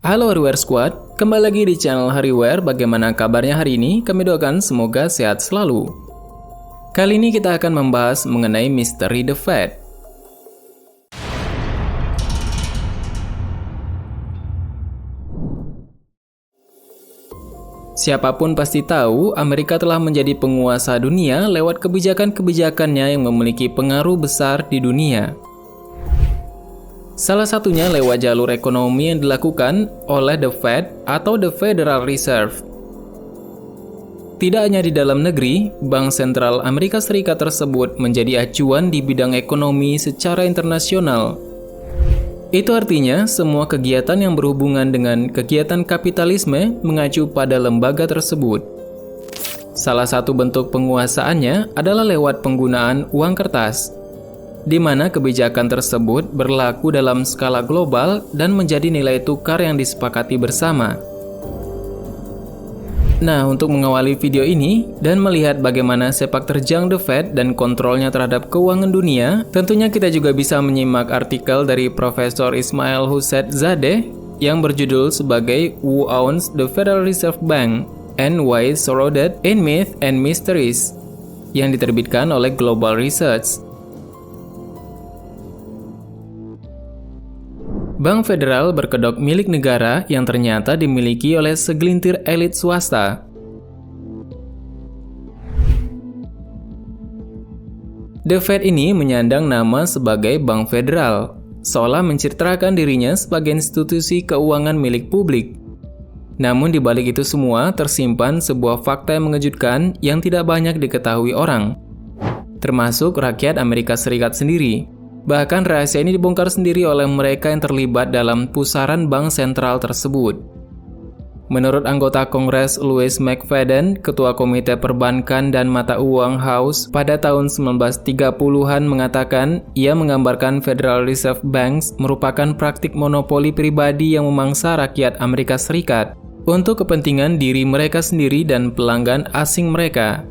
Halo Hariware Squad, kembali lagi di channel Hariware. Bagaimana kabarnya hari ini? Kami doakan semoga sehat selalu. Kali ini kita akan membahas mengenai misteri The Fed. Siapapun pasti tahu, Amerika telah menjadi penguasa dunia lewat kebijakan-kebijakannya yang memiliki pengaruh besar di dunia. Salah satunya lewat jalur ekonomi yang dilakukan oleh The Fed atau The Federal Reserve. Tidak hanya di dalam negeri, Bank Sentral Amerika Serikat tersebut menjadi acuan di bidang ekonomi secara internasional. Itu artinya semua kegiatan yang berhubungan dengan kegiatan kapitalisme mengacu pada lembaga tersebut. Salah satu bentuk penguasaannya adalah lewat penggunaan uang kertas, di mana kebijakan tersebut berlaku dalam skala global dan menjadi nilai tukar yang disepakati bersama. Nah, untuk mengawali video ini dan melihat bagaimana sepak terjang The Fed dan kontrolnya terhadap keuangan dunia, tentunya kita juga bisa menyimak artikel dari Profesor Ismail Hussetzadeh yang berjudul sebagai Who Owns the Federal Reserve Bank and Why It's Surrounded in Myth and Mysteries yang diterbitkan oleh Global Research. Bank Federal berkedok milik negara yang ternyata dimiliki oleh segelintir elit swasta. The Fed ini menyandang nama sebagai Bank Federal, seolah mencitrakan dirinya sebagai institusi keuangan milik publik. Namun di balik itu semua tersimpan sebuah fakta yang mengejutkan yang tidak banyak diketahui orang, termasuk rakyat Amerika Serikat sendiri. Bahkan rahasia ini dibongkar sendiri oleh mereka yang terlibat dalam pusaran bank sentral tersebut. Menurut anggota Kongres Louis McFadden, Ketua Komite Perbankan dan Mata Uang House pada tahun 1930-an mengatakan, ia menggambarkan Federal Reserve Banks merupakan praktik monopoli pribadi yang memangsa rakyat Amerika Serikat untuk kepentingan diri mereka sendiri dan pelanggan asing mereka,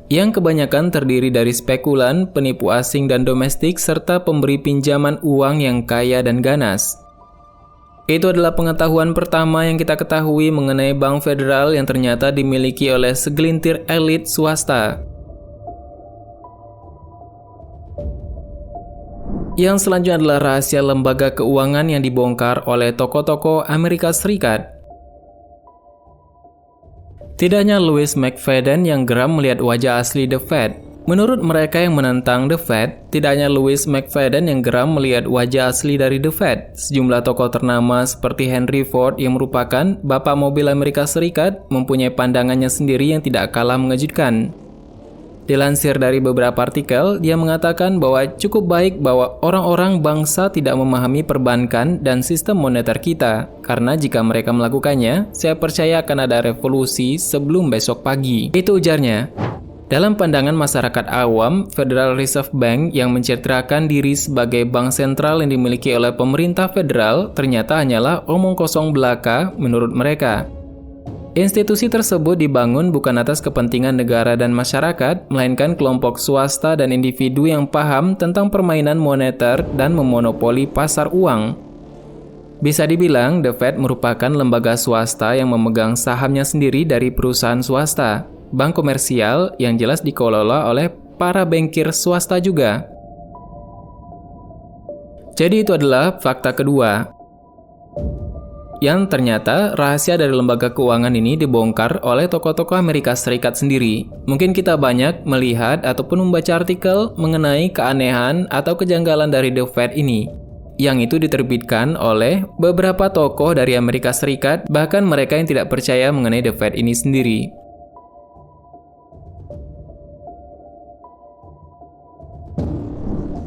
yang kebanyakan terdiri dari spekulan, penipu asing dan domestik, serta pemberi pinjaman uang yang kaya dan ganas. Itu adalah pengetahuan pertama yang kita ketahui mengenai Bank Federal yang ternyata dimiliki oleh segelintir elit swasta. Yang selanjutnya adalah rahasia lembaga keuangan yang dibongkar oleh tokoh-tokoh Amerika Serikat. Tidak hanya Louis McFadden yang geram melihat wajah asli The Fed. Menurut mereka yang menentang The Fed, tidak hanya Louis McFadden yang geram melihat wajah asli dari The Fed. Sejumlah tokoh ternama seperti Henry Ford yang merupakan bapak mobil Amerika Serikat mempunyai pandangannya sendiri yang tidak kalah mengejutkan. Dilansir dari beberapa artikel, dia mengatakan bahwa cukup baik bahwa orang-orang bangsa tidak memahami perbankan dan sistem moneter kita, karena jika mereka melakukannya, saya percaya akan ada revolusi sebelum besok pagi. Itu ujarnya. Dalam pandangan masyarakat awam, Federal Reserve Bank yang menceritakan diri sebagai bank sentral yang dimiliki oleh pemerintah federal ternyata hanyalah omong kosong belaka menurut mereka. Institusi tersebut dibangun bukan atas kepentingan negara dan masyarakat, melainkan kelompok swasta dan individu yang paham tentang permainan moneter dan memonopoli pasar uang. Bisa dibilang, The Fed merupakan lembaga swasta yang memegang sahamnya sendiri dari perusahaan swasta, bank komersial yang jelas dikelola oleh para bankir swasta juga. Jadi itu adalah fakta kedua, yang ternyata rahasia dari lembaga keuangan ini dibongkar oleh tokoh-tokoh Amerika Serikat sendiri. Mungkin kita banyak melihat ataupun membaca artikel mengenai keanehan atau kejanggalan dari The Fed ini, yang itu diterbitkan oleh beberapa tokoh dari Amerika Serikat, bahkan mereka yang tidak percaya mengenai The Fed ini sendiri.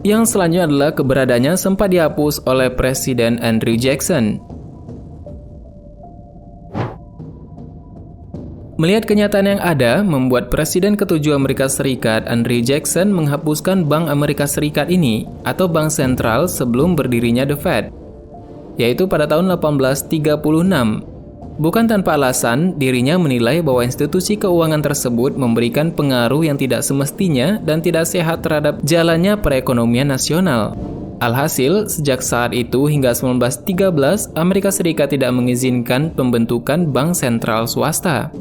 Yang selanjutnya adalah keberadaannya sempat dihapus oleh Presiden Andrew Jackson. Melihat kenyataan yang ada, membuat Presiden ke-7 Amerika Serikat, Andrew Jackson, menghapuskan Bank Amerika Serikat ini, atau Bank Sentral sebelum berdirinya The Fed, yaitu pada tahun 1836. Bukan tanpa alasan, dirinya menilai bahwa institusi keuangan tersebut memberikan pengaruh yang tidak semestinya dan tidak sehat terhadap jalannya perekonomian nasional. Alhasil, sejak saat itu hingga 1913, Amerika Serikat tidak mengizinkan pembentukan bank sentral swasta.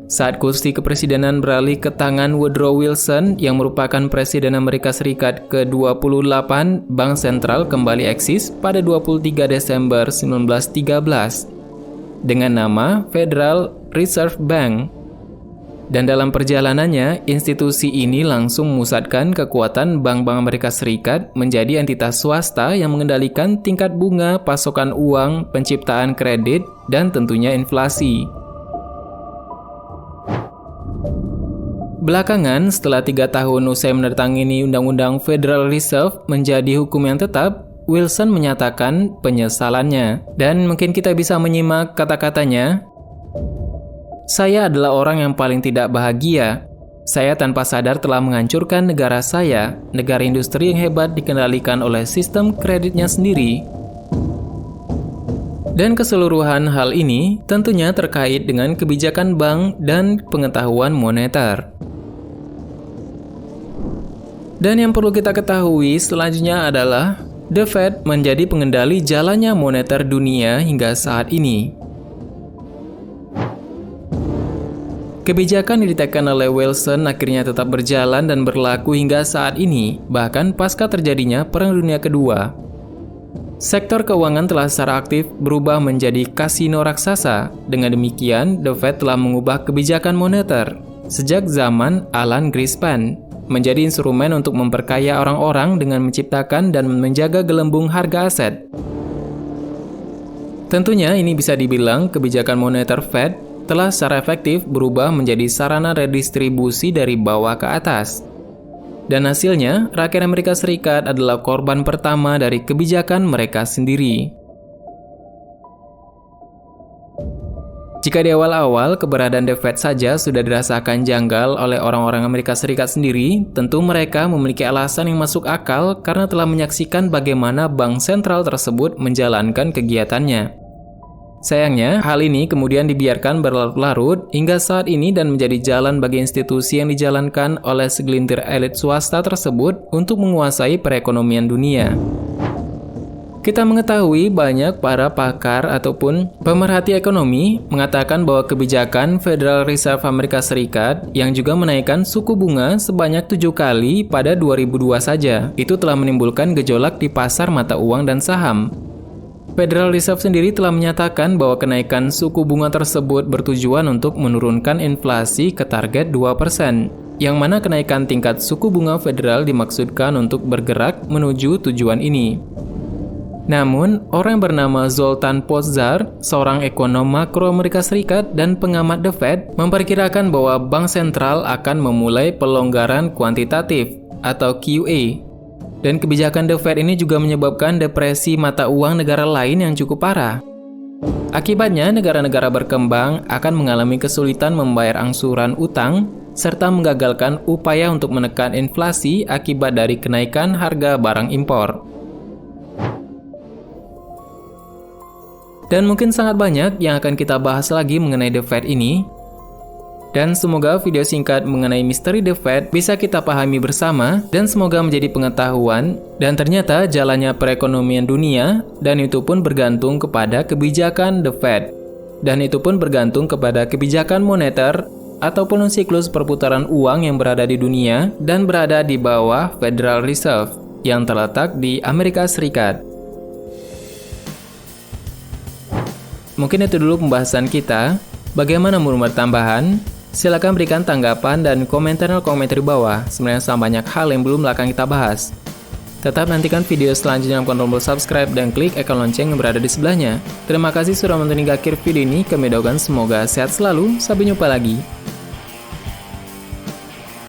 Saat kursi kepresidenan beralih ke tangan Woodrow Wilson yang merupakan Presiden Amerika Serikat ke-28, Bank Sentral kembali eksis pada 23 Desember 1913 dengan nama Federal Reserve Bank. Dan dalam perjalanannya, institusi ini langsung memusatkan kekuatan bank-bank Amerika Serikat menjadi entitas swasta yang mengendalikan tingkat bunga, pasokan uang, penciptaan kredit, dan tentunya inflasi. Belakangan, setelah 3 tahun usai menandatangani Undang-Undang Federal Reserve menjadi hukum yang tetap, Wilson menyatakan penyesalannya. Dan mungkin kita bisa menyimak kata-katanya, "Saya adalah orang yang paling tidak bahagia. Saya tanpa sadar telah menghancurkan negara saya, negara industri yang hebat dikendalikan oleh sistem kreditnya sendiri." Dan keseluruhan hal ini tentunya terkait dengan kebijakan bank dan pengetahuan moneter. Dan yang perlu kita ketahui selanjutnya adalah The Fed menjadi pengendali jalannya moneter dunia hingga saat ini. Kebijakan yang ditekan oleh Wilson akhirnya tetap berjalan dan berlaku hingga saat ini, bahkan pasca terjadinya Perang Dunia Kedua. Sektor keuangan telah secara aktif berubah menjadi kasino raksasa. Dengan demikian, The Fed telah mengubah kebijakan moneter sejak zaman Alan Greenspan menjadi instrumen untuk memperkaya orang-orang dengan menciptakan dan menjaga gelembung harga aset. Tentunya ini bisa dibilang kebijakan moneter Fed telah secara efektif berubah menjadi sarana redistribusi dari bawah ke atas. Dan hasilnya, rakyat Amerika Serikat adalah korban pertama dari kebijakan mereka sendiri. Jika di awal-awal keberadaan The Fed saja sudah dirasakan janggal oleh orang-orang Amerika Serikat sendiri, tentu mereka memiliki alasan yang masuk akal karena telah menyaksikan bagaimana bank sentral tersebut menjalankan kegiatannya. Sayangnya, hal ini kemudian dibiarkan berlarut-larut hingga saat ini dan menjadi jalan bagi institusi yang dijalankan oleh segelintir elit swasta tersebut untuk menguasai perekonomian dunia. Kita mengetahui banyak para pakar ataupun pemerhati ekonomi mengatakan bahwa kebijakan Federal Reserve Amerika Serikat yang juga menaikkan suku bunga sebanyak 7 kali pada 2002 saja, itu telah menimbulkan gejolak di pasar mata uang dan saham. Federal Reserve sendiri telah menyatakan bahwa kenaikan suku bunga tersebut bertujuan untuk menurunkan inflasi ke target 2%, yang mana kenaikan tingkat suku bunga federal dimaksudkan untuk bergerak menuju tujuan ini. Namun, orang yang bernama Zoltan Pozsar, seorang ekonom makro Amerika Serikat dan pengamat The Fed, memperkirakan bahwa bank sentral akan memulai pelonggaran kuantitatif atau QE. Dan kebijakan The Fed ini juga menyebabkan depresi mata uang negara lain yang cukup parah. Akibatnya, negara-negara berkembang akan mengalami kesulitan membayar angsuran utang serta menggagalkan upaya untuk menekan inflasi akibat dari kenaikan harga barang impor. Dan mungkin sangat banyak yang akan kita bahas lagi mengenai The Fed ini. Dan semoga video singkat mengenai misteri The Fed bisa kita pahami bersama dan semoga menjadi pengetahuan dan ternyata jalannya perekonomian dunia dan itu pun bergantung kepada kebijakan The Fed. Dan itu pun bergantung kepada kebijakan moneter ataupun siklus perputaran uang yang berada di dunia dan berada di bawah Federal Reserve yang terletak di Amerika Serikat. Mungkin itu dulu pembahasan kita. Bagaimana menurut tambahan? Silakan berikan tanggapan dan komentar di bawah. Sebenarnya sama banyak hal yang belum akan kita bahas. Tetap nantikan video selanjutnya dengan tombol subscribe dan klik ikon lonceng yang berada di sebelahnya. Terima kasih sudah menonton hingga akhir video ini. Kami doakan semoga sehat selalu. Sampai jumpa lagi.